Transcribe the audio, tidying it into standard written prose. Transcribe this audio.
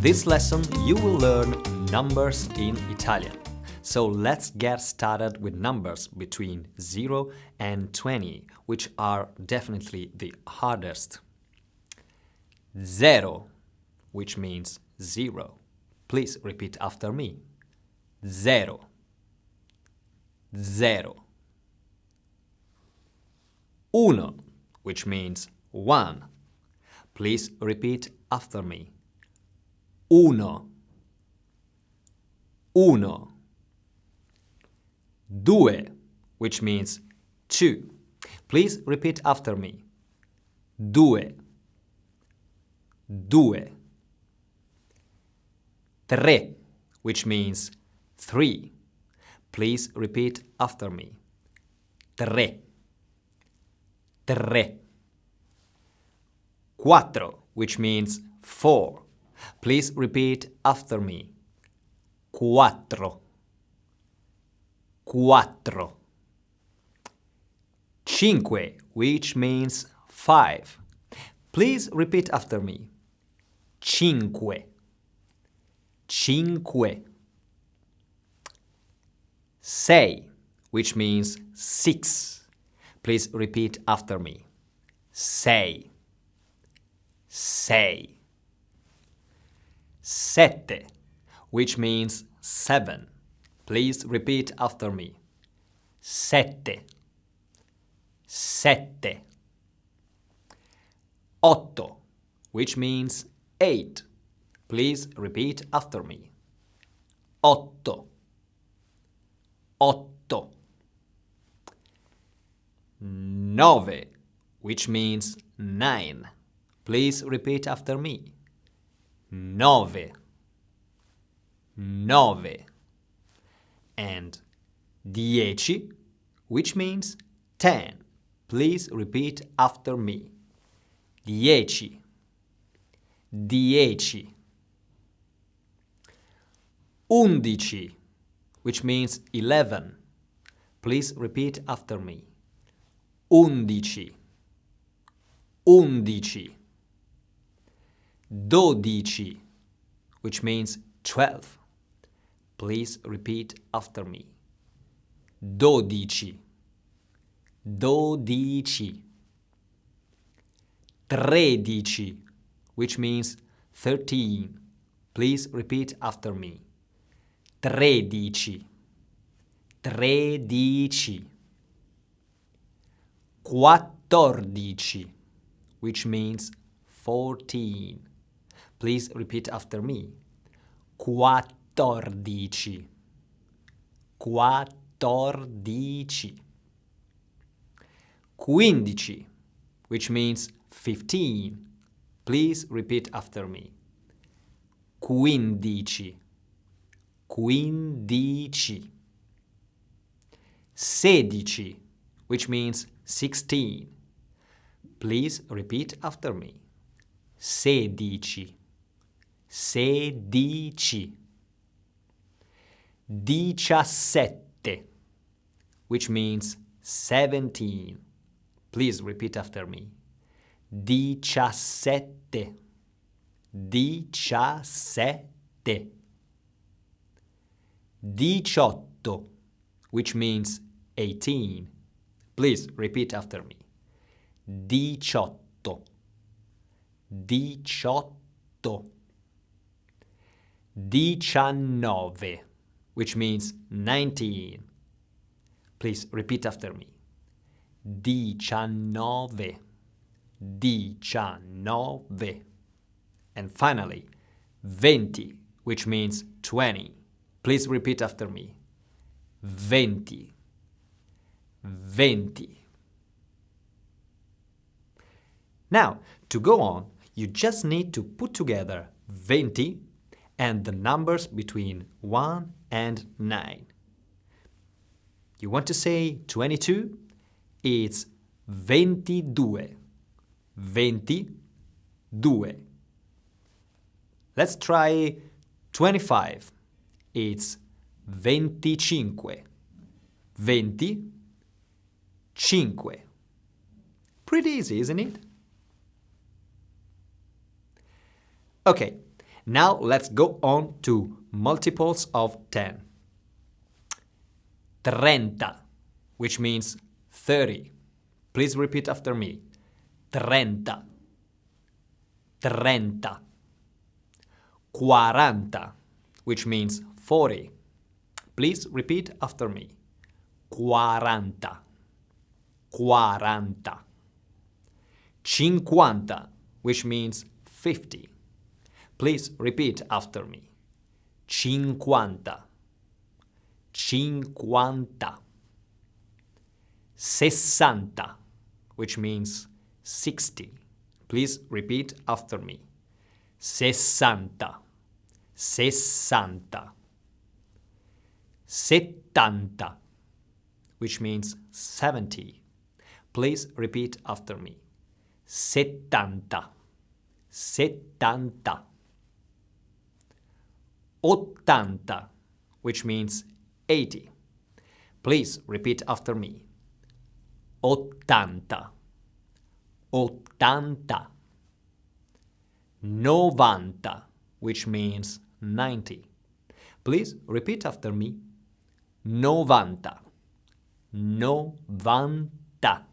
this lesson you will learn numbers in Italian. So let's get started with numbers between 0 and 20, which are definitely the hardest. Zero, which means 0. Please repeat after me. Zero. Zero. Uno, which means 1. Please repeat after me. Uno. Uno. Due, which means 2. Please repeat after me. Due. Due. Tre, which means 3. Please repeat after me. Tre. Tre. Quattro, which means 4. Please repeat after me. Quattro. Quattro. Cinque, which means 5. Please repeat after me. Cinque. Cinque. Sei, which means 6. Please repeat after me. Sei. Sei. Sette, which means 7. Please repeat after me. Sette. Sette. Otto, which means 8. Please repeat after me. Otto. Otto. Nove, which means 9. Please repeat after me. Nove. Nove. And 10, which means 10. Please repeat after me. 10. 10. 11, which means 11. Please repeat after me. 11. 11. 12, which means 12. Please repeat after me. 12. 12. 13, which means 13. Please repeat after me. 13. 13. 14, which means 14. Please repeat after me. Quattordici. Quattordici. Quindici, which means 15. Please repeat after me. Quindici. Quindici. Sedici, which means 16. Please repeat after me. Sedici. Sedici. DICIASSETTE, which means 17. Please repeat after me. DICIASSETTE. DICIASSETTE. DICIOTTO, which means 18. Please repeat after me. DICIOTTO. DICIOTTO. 19, which means 19. Please repeat after me. 19. 19. And finally, 20, which means 20. Please repeat after me. 20. 20. Now, to go on, you just need to put together 20 and the numbers between 1 and 9. You want to say 22? It's ventidue. Ventidue. Let's try 25. It's venticinque. Venticinque. Pretty easy, isn't it? Okay, Now let's go on to multiples of 10. Trenta, which means 30. Please repeat after me. Trenta. Trenta. Quaranta, which means 40. Please repeat after me. Quaranta. Quaranta. Cinquanta, which means 50. Please repeat after me. Cinquanta. Cinquanta. Sessanta, which means 60. Please repeat after me. Sessanta. Sessanta. Settanta, which means 70. Please repeat after me. Settanta. Settanta. Ottanta, which means 80. Please repeat after me. Ottanta. Ottanta. Novanta, which means 90. Please repeat after me. Novanta. Novanta.